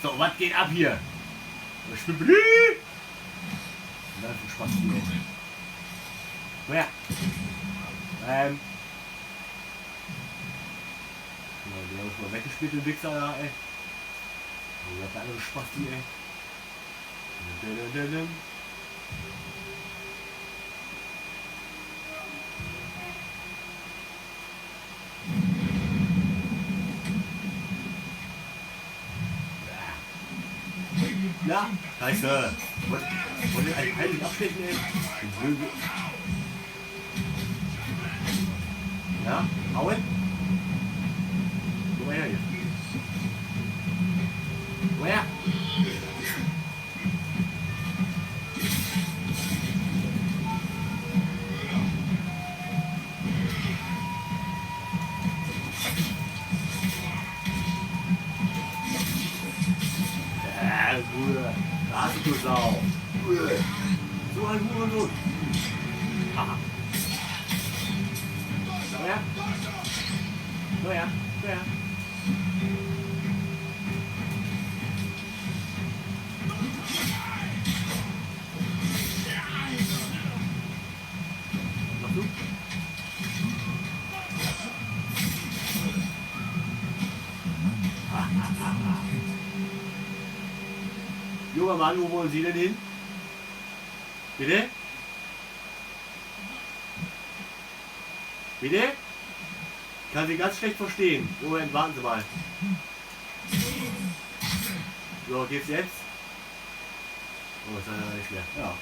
So, was geht ab hier? Ich bin blöd. Na, viel Spaß hier. Naja. Die haben uns mal weggespielt, den Wichser da, ey. Oh, der andere Spaß hier, ey. Ja, scheiße. Wollt ihr eigentlich heimlich abstechen, ey? Ja, hauen. Komm mal her hier. Komm her. Bruder. Da hast du Sau. So ein Hurensohn. Haha. So her. So her. So her. Machst du? Junger Mann, wo wollen Sie denn hin? Bitte? Bitte? Ich kann Sie ganz schlecht verstehen. Moment, warten Sie mal. So, geht's jetzt? Oh, das ist ja nicht mehr. Ja.